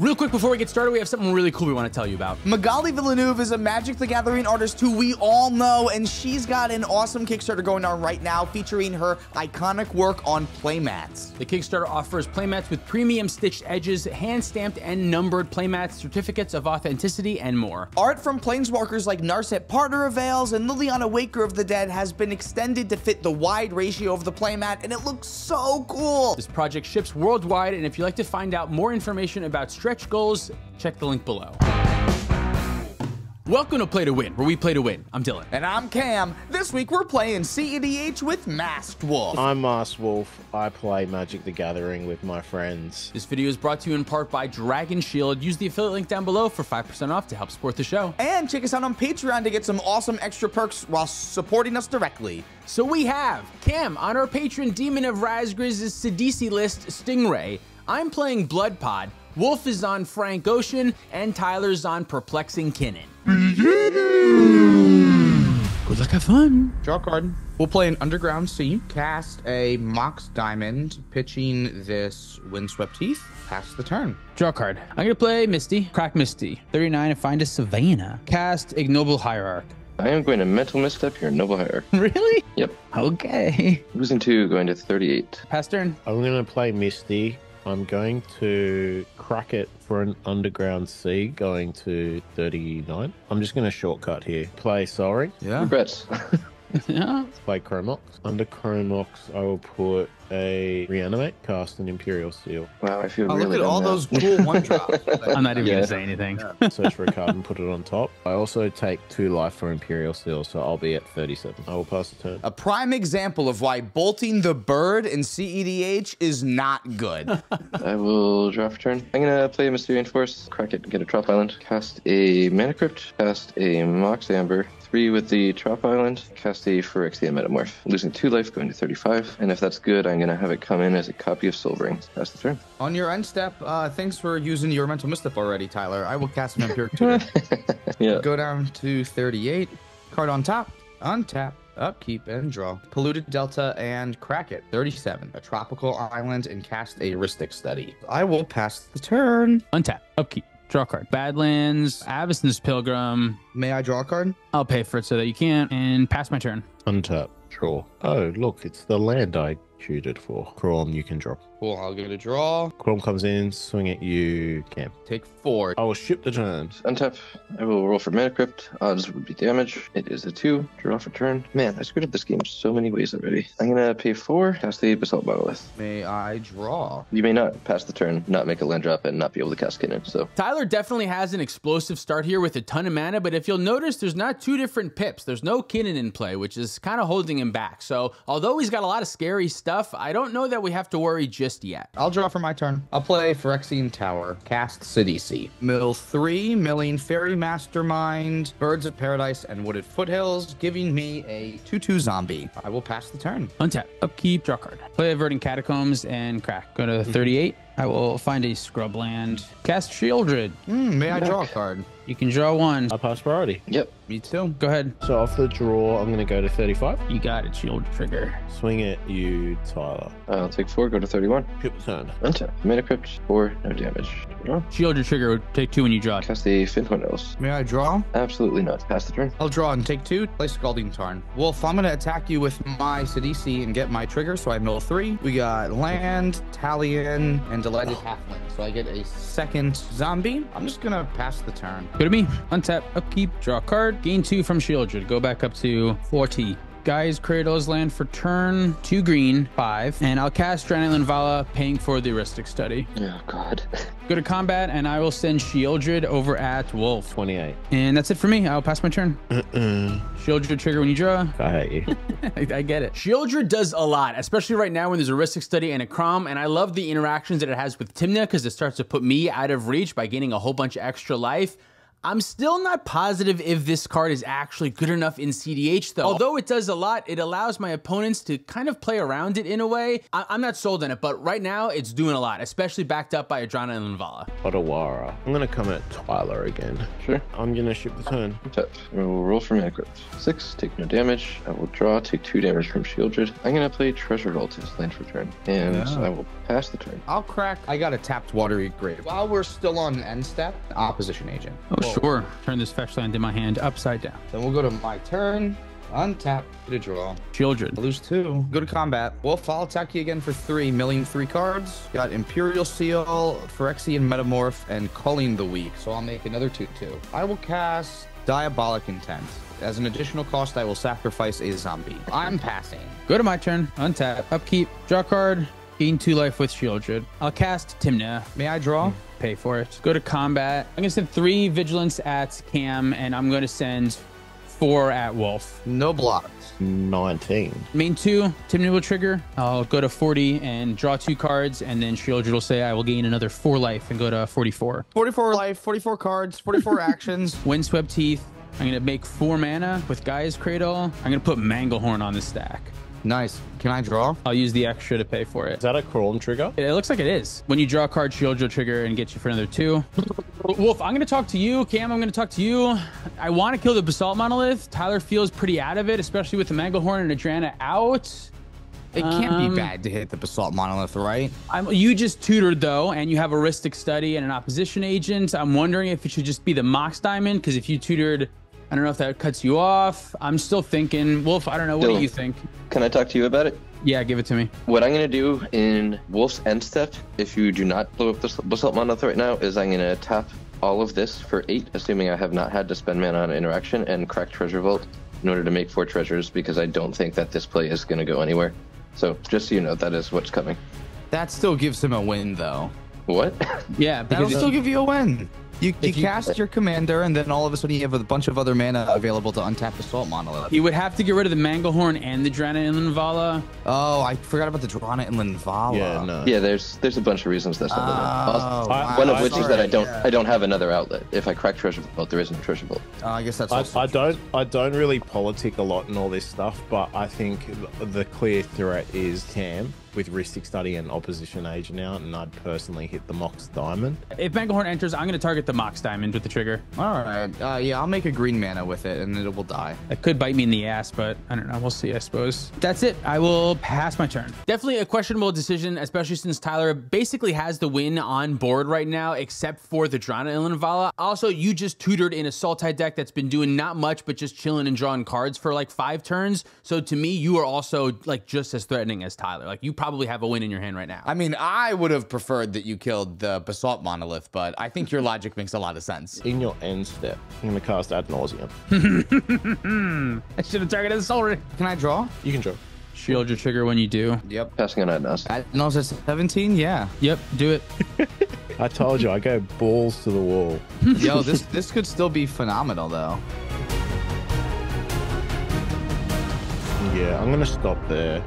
Real quick before we get started, we have something really cool we want to tell you about. Magali Villeneuve is a Magic the Gathering artist who we all know, and she's got an awesome Kickstarter going on right now featuring her iconic work on playmats. The Kickstarter offers playmats with premium stitched edges, hand-stamped and numbered playmats, certificates of authenticity, and more. Art from planeswalkers like Narset Partner of Veils and Liliana Waker of the Dead has been extended to fit the wide ratio of the playmat, and it looks so cool. This project ships worldwide, and if you'd like to find out more information about stretch goals, check the link below. Welcome to Play to Win, where we play to win. I'm Dylan. And I'm Cam. This week we're playing cEDH with Masked Wolf. I'm Masked Wolf. I play Magic the Gathering with my friends. This video is brought to you in part by Dragon Shield. Use the affiliate link down below for 5% off to help support the show. And check us out on Patreon to get some awesome extra perks while supporting us directly. So we have Cam on our patron Demon of Razgriz's SIDISI list, Stingray. I'm playing BLOODPOD. Wolf is on FRAN.K, and Tyler's on Perplexing KINNAN. Good luck, have fun. Draw a card. We'll play an Underground Sea. Cast a Mox Diamond, pitching this Windswept Heath. Pass the turn. Draw a card. I'm gonna play Misty, crack Misty. 39 and find a Savannah. Cast Ignoble Hierarch. I am going to Mental Misstep your Noble Hierarch. Really? Yep. Okay. Losing 2, going to 38. Pass turn. I'm going to play Misty. I'm going to crack it for an Underground Sea, going to 39. I'm just going to shortcut here. Play Soaring. Yeah. Regrets. Yeah. Play Chromox. Under Chromox, I will put a Reanimate, cast an Imperial Seal. Wow, I feel Oh, really look at all dumb now. those cool one drops. I'm not even Yeah. gonna say anything. Search for a card and put it on top. I also take 2 life for Imperial Seal, so I'll be at 37. I will pass the turn. A prime example of why bolting the bird in cEDH is not good. I will draw for turn. I'm going to play a Mysterian Force, crack it, get a Trop Island, cast a Mana Crypt, cast a Mox Amber, 3 with the Trop Island, cast a Phyrexian Metamorph. Losing 2 life, going to 35. And if that's good, I'm going to have it come in as a copy of Soulbring. Pass the turn. On your end step, thanks for using your Mental Misstep already, Tyler. I will cast an Empiric Tutor. Yeah. Go down to 38. Card on top. Untap. Upkeep and draw. Polluted Delta and crack it. 37. A tropical island and cast a Rhystic Study. I will pass the turn. Untap. Upkeep. Draw a card. Badlands. Avacyn's Pilgrim. May I draw a card? I'll pay for it so that you can't. And pass my turn. Untap. Draw. Oh, look, it's the land I tutored for. Chrome, you can drop. Cool. I'll get a draw. Chrome comes in, swing at you, Cam. Take 4. I will ship the turn. Untap. I will roll for Mana Crypt. Odds would be damage. It is a 2. Draw for turn. Man, I screwed up this game so many ways already. I'm going to pay 4. Cast the Basalt Monolith. May I draw? You may not pass the turn, not make a land drop, and not be able to cast Kinnan. So Tyler definitely has an explosive start here with a ton of mana, but if you'll notice, there's not 2 different pips. There's no Kinnan in play, which is kind of holding him back. So although he's got a lot of scary stuff, I don't know that we have to worry just yet. I'll draw for my turn. I'll play Phyrexian Tower. Cast SIDISI. Mill 3, milling Fairy Mastermind, Birds of Paradise, and Wooded Foothills, giving me a 2/2 zombie. I will pass the turn. Untap. Upkeep. Draw card. Play Averting Catacombs and crack. Go to 38. I will find a scrub land. Cast Shieldred. May I draw a card? You can draw 1. I pass priority. yep. Me too. Go ahead. So off the draw, I'm going to go to 35. You got it. Shield trigger. Swing at you, Tyler. I'll take 4, go to 31. Ship the turn. Untap. Mana Crypt, 4, no damage. Draw. Shield your trigger. Would take 2 when you draw it. Cast a Finhorn Elves. May I draw? Absolutely not. Pass the turn. I'll draw and take 2. Play Scalding Tarn. Wolf, I'm going to attack you with my SIDISI and get my trigger, so I mill 3. We got Land, Talion, and Delighted Halfling. So I get a second zombie. I'm just going to pass the turn. Go to me. Untap. Upkeep. Draw a card. Gain 2 from Shieldred. Go back up to 40. Guy's Kratos land for turn 2 green, 5. And I'll cast Draenei Vala, paying for the Rhystic Study. Oh, God. Go to combat, and I will send Shieldred over at Wolf. 28. And that's it for me. I'll pass my turn. Shieldred trigger when you draw. I hate you. I get it. Shieldred does a lot, especially right now when there's a Rhystic Study and a Crom, and I love the interactions that it has with Tymna because it starts to put me out of reach by gaining a whole bunch of extra life. I'm still not positive if this card is actually good enough in CEDH though. Although it does a lot, it allows my opponents to kind of play around it in a way. I'm not sold on it, but right now it's doing a lot, especially backed up by Adrana and Linvala. Otawara. I'm gonna come at Tyler again. Sure. I'm gonna ship the turn. Tap. I will roll for mana crypt. 6, take no damage. I will draw, take 2 damage from Shieldred. I'm gonna play Treasure Vault as land for turn. And I will pass the turn. I'll crack. I got a tapped Watery Grave. While we're still on end step, Opposition Agent. Oh, sure. Turn this fetch land in my hand upside down. Then we'll go to my turn. Untap. Get a draw. Shieldred. I lose 2. Go to combat. Wolf, I'll attack you again for 3, milling 3 cards. Got Imperial Seal, Phyrexian Metamorph, and Culling the Weak. So I'll make another 2/2. I will cast Diabolic Intent. As an additional cost, I will sacrifice a zombie. I'm passing. Go to my turn. Untap. Upkeep. Draw card. Gain 2 life with Shieldred. I'll cast Timna. May I draw? Pay for it. Go to combat. I'm gonna send 3 vigilance at Cam, and I'm gonna send 4 at Wolf. No blocks. 19. Main 2, Timna will trigger. I'll go to 40 and draw 2 cards, and then Shieldred will say I will gain another 4 life and go to 44. 44 life, 44 cards, 44 actions. Windswept Teeth. I'm gonna make 4 mana with Gaia's Cradle. I'm gonna put Manglehorn on the stack. Nice. Can I draw? I'll use the extra to pay for it. Is that a Crawl trigger? It looks like it is. When you draw a card, Shieldred will trigger and get you for another 2. Wolf, I'm going to talk to you. Cam, I'm going to talk to you. I want to kill the Basalt Monolith. Tyler feels pretty out of it, especially with the Manglehorn and Adrana out. It can't be bad to hit the Basalt Monolith, right? You just tutored, though, and you have a Rhystic Study and an Opposition Agent. I'm wondering if it should just be the Mox Diamond, because if you tutored, I don't know if that cuts you off. I'm still thinking. Wolf, I don't know. What do you think? Can I talk to you about it? Yeah, give it to me. What I'm going to do in Wolf's end step, if you do not blow up the Basalt Monolith right now, is I'm going to tap all of this for 8, assuming I have not had to spend mana on interaction, and crack Treasure Vault in order to make 4 treasures, because I don't think that this play is going to go anywhere. So just so you know, that is what's coming. That still gives him a win, though. What? Yeah, That'll because still give you a win. You cast your commander, and then all of a sudden you have a bunch of other mana available to untap the Assault Monolith. you would have to get rid of the Manglehorn and the Adrana and Linvala. Oh, I forgot about the Drana and Linvala. Yeah, no. Yeah, there's a bunch of reasons that's not wow. one of which is that Sorry, I don't have another outlet. If I crack Treasure Vault, there isn't a Treasure Vault. I guess that's also I don't really politic a lot in all this stuff, but I think the clear threat is Cam with Rhystic Study and Opposition Agent out, and I'd personally hit the Mox Diamond. If Manglehorn enters, I'm going to target the Mox Diamond with the trigger. All right. Yeah, I'll make a green mana with it, and it will die. That could bite me in the ass, but I don't know. We'll see, I suppose. That's it. I will pass my turn. Definitely a questionable decision, especially since Tyler basically has the win on board right now, except for the Drana and Linvala. Also, you just tutored in a Sultai deck that's been doing not much, but just chilling and drawing cards for like 5 turns. So to me, you are also like just as threatening as Tyler. Like you probably have a win in your hand right now. I mean, I would have preferred that you killed the Basalt Monolith, but I think your logic makes a lot of sense. In your end step, I'm going to cast Ad Nauseam. I should have targeted the Soul Ring. Can I draw? You can draw. Shield your trigger when you do. Yep. Passing on Adnas. No, it's 17? Yeah. Yep, do it. I told you, I go balls to the wall. Yo, this could still be phenomenal, though. Yeah, I'm going to stop there.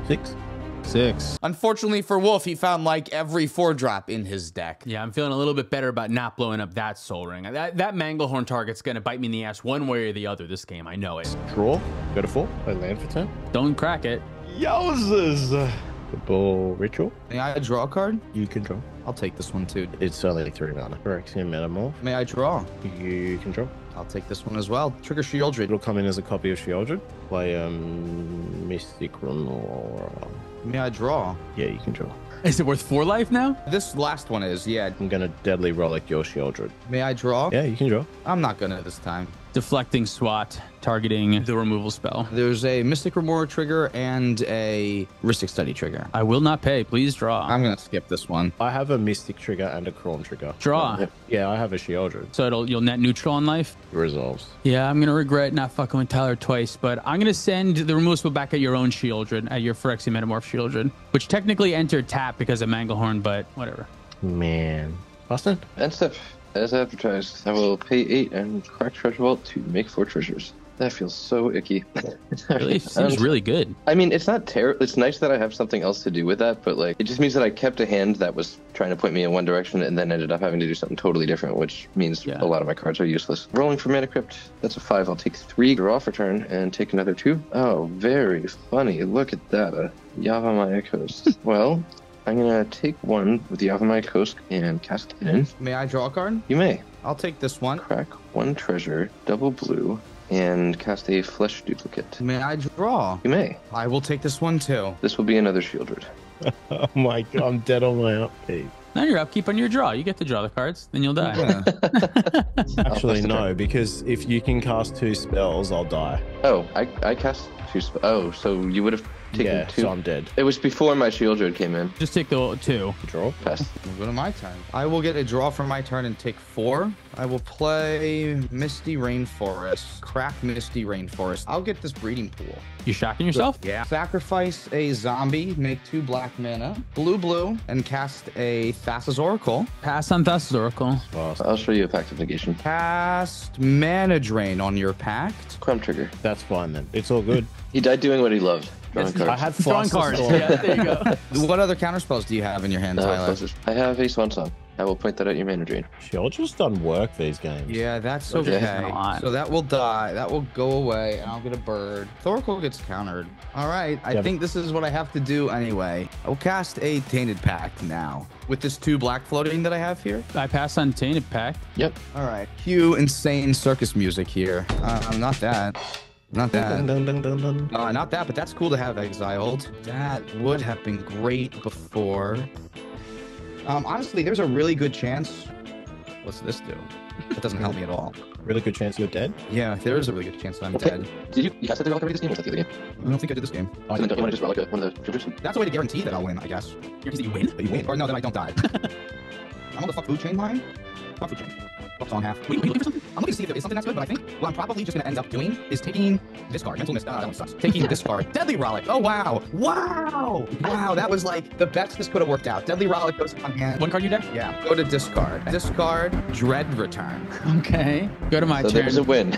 6. 6. Unfortunately for Wolf, he found like every 4-drop in his deck. Yeah, I'm feeling a little bit better about not blowing up that Soul Ring. That Manglehorn target's going to bite me in the ass one way or the other this game. I know it. Draw. Go to 4. Play land for 10. Don't crack it. Yowzers! The ball ritual. May I draw a card? You can draw. I'll take this one too. It's only 3 mana. Phyrexian Metamorph. May I draw? You can draw. I'll take this one as well. Trigger Shieldred. It'll come in as a copy of Shieldred. Play Mystic Remora. May I draw? Yeah, you can draw. Is it worth 4 life now? This last one is, yeah. I'm gonna deadly relic your Shieldred. May I draw? Yeah, you can draw. I'm not gonna this time. Deflecting SWAT, targeting the removal spell. There's a Mystic Remora trigger and a Rhystic Study trigger. I will not pay. Please draw. I'm gonna skip this one. I have a Mystic trigger and a Crawn trigger. Draw. Yeah, I have a Shieldred. So you'll net neutral on life? Resolves. Yeah, I'm going to regret not fucking with Tyler twice, but I'm going to send the removal spell back at your own Shieldred, at your Phyrexian Metamorph Shieldred, which technically entered tap because of Manglehorn, but whatever. Man. Boston? End step. As advertised, I will pay 8 and crack Treasure Vault to make 4 treasures. That feels so icky. Really seems really good. I mean, it's not terrible. It's nice that I have something else to do with that, but like, it just means that I kept a hand that was trying to point me in one direction and then ended up having to do something totally different, which means a lot of my cards are useless. Rolling for Mana Crypt. That's a 5. I'll take 3, draw for turn, and take another 2. Oh, very funny. Look at that. Yavimaya Coast. Well, I'm gonna take 1 with the Yavimaya Coast and cast Kinnan. May I draw a card? You may. I'll take this one. Crack 1 treasure, double blue, and cast a flesh duplicate. May I draw? You may. I will take this one too. This will be another Shieldred. Oh my god, I'm dead on my upkeep. Now your upkeep on your draw. You get to draw the cards, then you'll die. Yeah. Actually, no, because if you can cast 2 spells, I'll die. Oh, I cast 2 spells. Oh, so you would have taken Yeah, 2. so I'm dead. It was before my Shieldred came in. Just take the 2. Draw. Pass. We'll go to my turn. I will get a draw for my turn and take 4. I will play Misty Rainforest. Crack Misty Rainforest. I'll get this breeding pool. You shocking yourself? Yeah. Sacrifice a zombie, make 2 black mana, blue, and cast a Thassa's Oracle. Pass on Thassa's Oracle. I'll show you a Pact of Negation. Cast Mana Drain on your pact. Crumb Trigger. That's fine then. It's all good. He died doing what he loved. Drawing Yes, cards. I had Drawing Flask cards. Storm. Yeah, there you go. What other counterspells do you have in your hand, Tyler? I have a Swan Song. I will point that at your Mana Drain. Shieldred's done work these games. Yeah, that's Okay. okay. A lot. So that will die. That will go away, and I'll get a bird. Thoracle gets countered. All right, I Yeah. think this is what I have to do anyway. I'll cast a Tainted Pact now. With this 2 black floating that I have here. I pass on Tainted Pact. Yep. All right. Cue insane circus music here. Not that. Not that. Dun, dun, dun, dun, dun. Not that, but that's cool to have exiled. That would have been great before. Honestly, there's a really good chance. What's this do? That doesn't help me at all. Really good chance you're dead. Yeah, there is a really good chance that I'm dead. Did you cast the Relic already this game, or was that the other game? I don't think I did this game. So then don't you want to just Relic one of the troopers? That's a way to guarantee that I'll win, I guess. Guarantees that you win? That you win. Or no, that I don't die. I'm on the fuck food chain line. Fuck food chain. Fuck's on half. Wait, looking for something? I'm looking to see if there is something that's good, but I think what I'm probably just going to end up doing is taking this card. Mental Mist. That one sucks. Taking this card. Deadly Relic. Oh, wow. Wow. Wow, that was like the best this could have worked out. Deadly Relic goes on hand. One card you deck? Yeah. Go to discard. Discard. Dread Return. Okay. Go to my So turn. there's a win.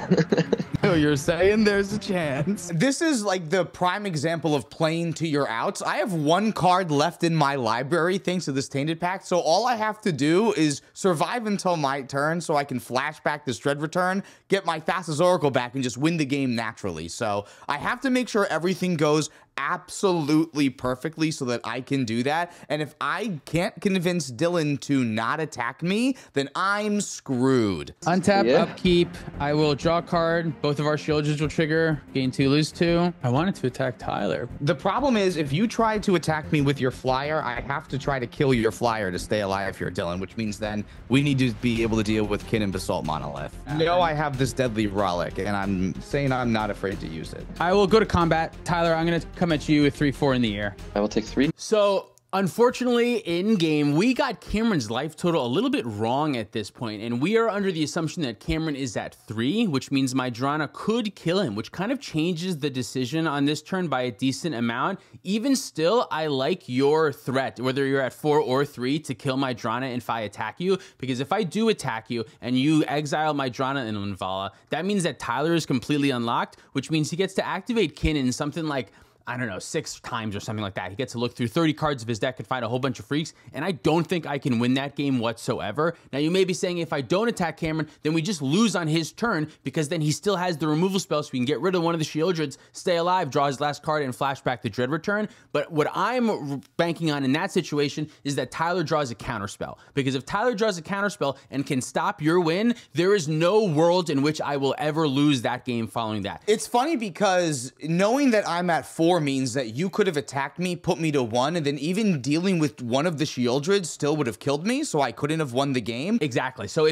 Oh, you're saying there's a chance. This is like the prime example of playing to your outs. I have 1 card left in my library thanks to this Tainted Pact, so all I have to do is survive until my turn so I can flash back this Dread Return, get my Thassa's Oracle back, and just win the game naturally. So I have to make sure everything goes absolutely perfectly so that I can do that. And if I can't convince Dylan to not attack me, then I'm screwed. Untap, Yeah. upkeep. I will draw a card. Both of our Shieldreds will trigger. Gain 2, lose 2. I wanted to attack Tyler. The problem is, if you try to attack me with your flyer, I have to try to kill your flyer to stay alive here, Dylan, which means then we need to be able to deal with Kinnan Basalt Monolith. No, I have this Deadly Relic, and I'm saying I'm not afraid to use it. I will go to combat. Tyler, I'm going to come at you with 3-4 in the air. I will take 3. So, unfortunately, in game, we got Cameron's life total a little bit wrong at this point, and we are under the assumption that Cameron is at 3, which means my Drana could kill him, which kind of changes the decision on this turn by a decent amount. Even still, I like your threat, whether you're at 4 or 3, to kill my Drana if I attack you, because if I do attack you and you exile my Drana in Linvala, that means that Tyler is completely unlocked, which means he gets to activate Kinnan something like, I don't know, 6 times or something like that. He gets to look through 30 cards of his deck and find a whole bunch of freaks, and I don't think I can win that game whatsoever. Now, you may be saying if I don't attack Cameron, then we just lose on his turn, because then he still has the removal spell, so we can get rid of one of the Shieldreds, stay alive, draw his last card, and flash back the Dread Return. But what I'm banking on in that situation is that Tyler draws a counterspell, because if Tyler draws a counterspell and can stop your win, there is no world in which I will ever lose that game following that. It's funny because knowing that I'm at 4 means that you could have attacked me, put me to 1, and then even dealing with one of the Shieldreds still would have killed me, so I couldn't have won the game. Exactly. So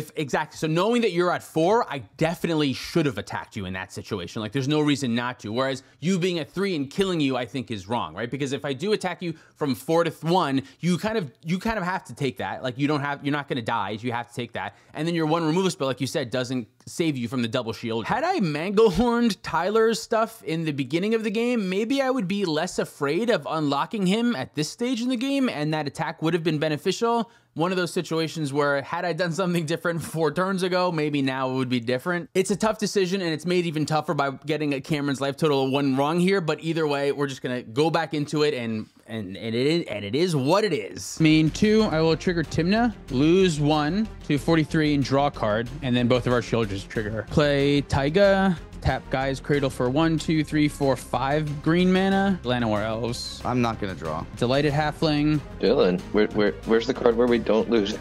knowing that you're at 4, I definitely should have attacked you in that situation. Like, there's no reason not to. Whereas you being at 3 and killing you, I think is wrong, right? Because if I do attack you from 4 to 1, you kind of have to take that. Like, you're not going to die. You have to take that. And then your 1 removal spell, like you said, doesn't save you from the double shield. Had I Manglehorned Tyler's stuff in the beginning of the game, maybe I would be less afraid of unlocking him at this stage in the game, and that attack would have been beneficial. one of those situations where had I done something different 4 turns ago, maybe now it would be different. It's a tough decision, and it's made even tougher by getting a Cameron's life total of 1 wrong here, but either way, we're just gonna go back into it, and it is what it is. Main 2, I will trigger Timna, lose 1 to 43 and draw a card, and then both of our shoulders trigger. Play Taiga, tap Guy's Cradle for 1, 2, 3, 4, 5 green mana. Llanowar Elves. I'm not gonna draw. Delighted Halfling. Dylan, where's the card where we don't lose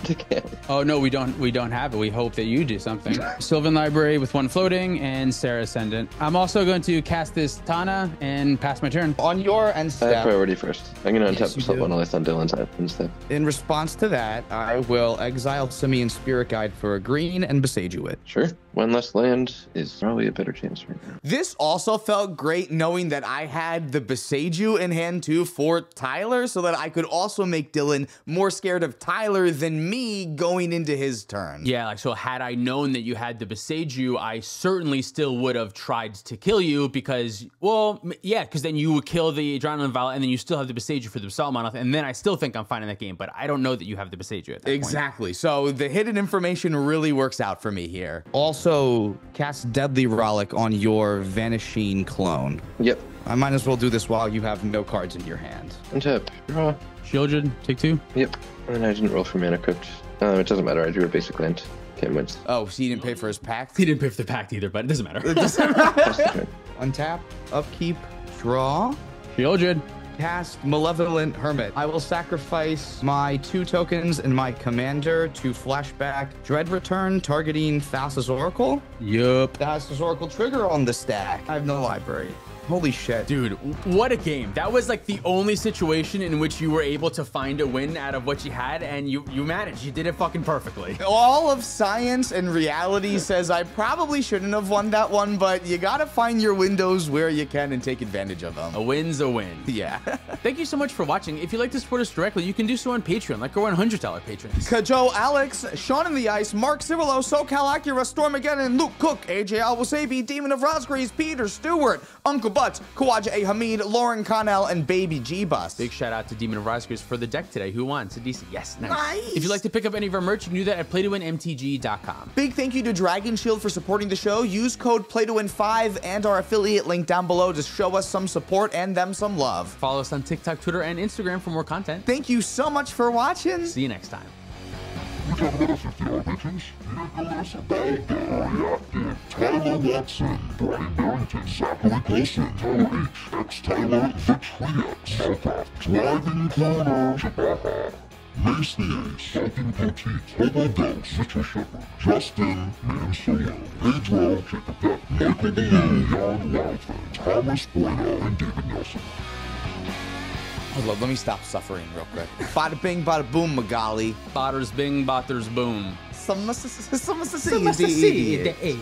to Cam? Oh no, we don't have it. We hope that you do something. Sylvan Library with 1 floating and Sarah Ascendant. I'm also going to cast this Tana and pass my turn. On your end I have step, priority first. I'm gonna untap you myself do. on a list on Dylan's side instead. in response to that, I will exile Simeon Spirit Guide for a green and Beseiju it. Sure. 1 less land is probably a better chance right now. This also felt great knowing that I had the Beseiju in hand too for Tyler, so that I could also make Dylan more scared of Tyler than me going into his turn. Yeah, like, so had I known that you had the Beseiju, I certainly still would have tried to kill you because, well, yeah, because then you would kill the Adrenaline Violet and then you still have the Beseiju for the Basalt Monolith, and then I still think I'm fine in that game, but I don't know that you have the Beseiju at that point. Exactly. So the hidden information really works out for me here. Also, cast Deadly Rollick on your Vanishing Clone. Yep. I might as well do this while you have no cards in your hand. Untap. Draw. Shieldred, take 2. Yep. And I didn't roll for mana crypt. It doesn't matter. I drew a basic land. Cam wins. Oh, so he didn't pay for his pact? He didn't pay for the pact either, but it doesn't matter. Pass the turn. Untap, upkeep, draw. Shieldred. Cast Malevolent Hermit. I will sacrifice my 2 tokens and my commander to flashback Dread Return, targeting Thassa's Oracle. Yup. Thassa's Oracle trigger on the stack. I have no library. Holy shit. Dude, what a game. That was like the only situation in which you were able to find a win out of what you had, and you managed. You did it fucking perfectly. All of science and reality says I probably shouldn't have won that one, but you gotta find your windows where you can and take advantage of them. A win's a win. Yeah. Thank you so much for watching. If you'd like to support us directly, you can do so on Patreon, like our $100 patrons. Kajo Alex, Sean in the Ice, Mark Cirillo, SoCal Acura, Stormageddon, Luke Cook, AJ Alwasabi, Demon of Rosgreaves, Peter Stewart, Uncle Butts, Kawaja A. Hamid, Lauren Connell, and Baby G-Bus. Big shout out to Demon of Rosgreaves for the deck today. Who won? SIDISI. Yes, nice. Nice. If you'd like to pick up any of our merch, you can do that at playtowinmtg.com. Big thank you to Dragon Shield for supporting the show. Use code PLAYTOWIN5 and our affiliate link down below to show us some support and them some love. Follow us on TikTok, Twitter, and Instagram for more content. Thank you so much for watching. See you next time. We talk about us $50 patrons. You didn't know us about Reactive, Tyler Watson, Brian Barrington, Zachary Colson, Tyler H, X Tyler, The Triax, Alpha, Driving Corner, Jabaha, Mace the Ace, Falcon Petite, Hobo Ghost, Richard Shepard, Justin, Man Solo, Pedro, Jacob Beck, Michael Baloo, Jan Wildford, Thomas Boyle, and David Nelson. Hold on, let me stop suffering real quick. Bada bing, bada boom, Magali. Botters bing, botters boom. Some CEDH.